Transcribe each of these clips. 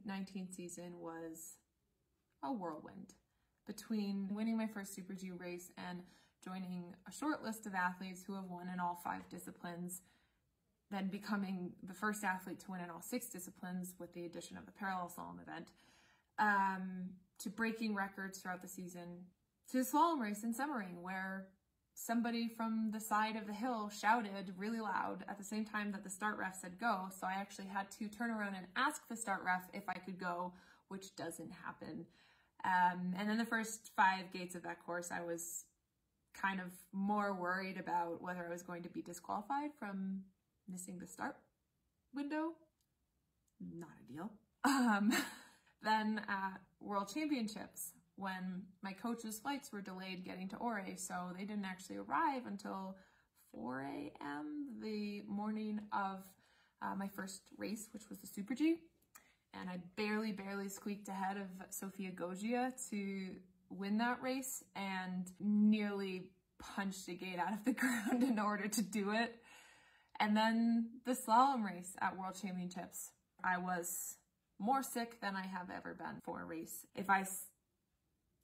2019 season was a whirlwind. Between winning my first Super G race and joining a short list of athletes who have won in all 5 disciplines, then becoming the first athlete to win in all 6 disciplines with the addition of the parallel slalom event, to breaking records throughout the season, to the slalom race in Semmering, where somebody from the side of the hill shouted really loud at the same time that the start ref said go. So I actually had to turn around and ask the start ref if I could go, which doesn't happen. And then the first 5 gates of that course, I was kind of more worried about whether I was going to be disqualified from missing the start window. Not ideal. Then at World Championships, when my coach's flights were delayed getting to Ore, so they didn't actually arrive until 4 a.m. the morning of my first race, which was the Super G. And I barely squeaked ahead of Sofia Goggia to win that race and nearly punched a gate out of the ground in order to do it. And then the slalom race at World Championships, I was more sick than I have ever been for a race. If I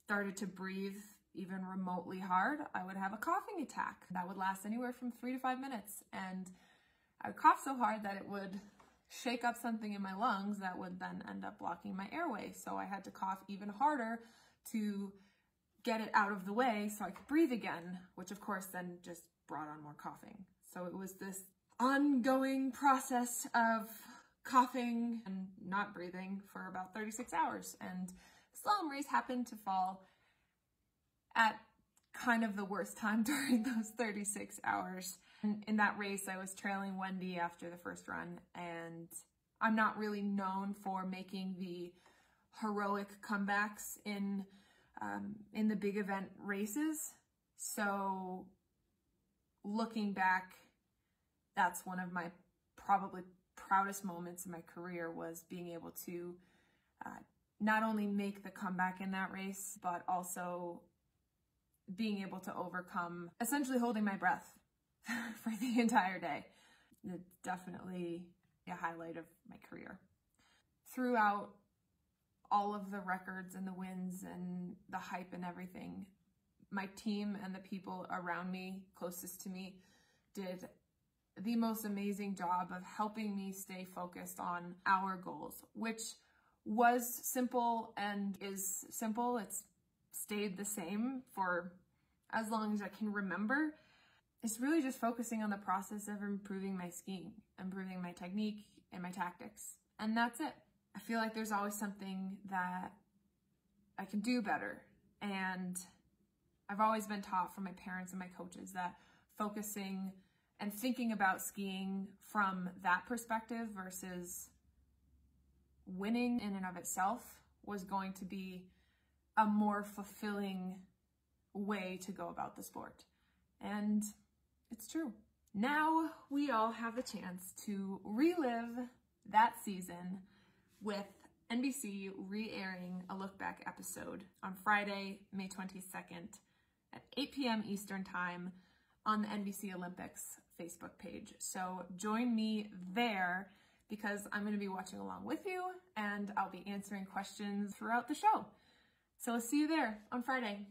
started to breathe even remotely hard, I would have a coughing attack that would last anywhere from 3 to 5 minutes. And I would cough so hard that it would shake up something in my lungs that would then end up blocking my airway. So I had to cough even harder to get it out of the way so I could breathe again, which of course then just brought on more coughing. So it was this ongoing process of coughing and not breathing for about 36 hours. And the slalom race happened to fall at kind of the worst time during those 36 hours. And in that race, I was trailing Wendy after the first run, and I'm not really known for making the heroic comebacks in the big event races. So looking back, that's one of my probably proudest moments in my career, was being able to not only make the comeback in that race, but also being able to overcome essentially holding my breath for the entire day. It's definitely a highlight of my career. Throughout all of the records and the wins and the hype and everything, my team and the people around me, closest to me, did the most amazing job of helping me stay focused on our goals, which was simple and is simple. It's stayed the same for as long as I can remember. It's really just focusing on the process of improving my skiing, improving my technique and my tactics. And that's it. I feel like there's always something that I can do better. And I've always been taught from my parents and my coaches that focusing and thinking about skiing from that perspective versus winning in and of itself was going to be a more fulfilling way to go about the sport. And it's true. Now we all have the chance to relive that season with NBC re-airing a look back episode on Friday, May 22nd at 8 p.m. Eastern Time on the NBC Olympics Facebook page. So join me there, because I'm going to be watching along with you and I'll be answering questions throughout the show. So I'll see you there on Friday.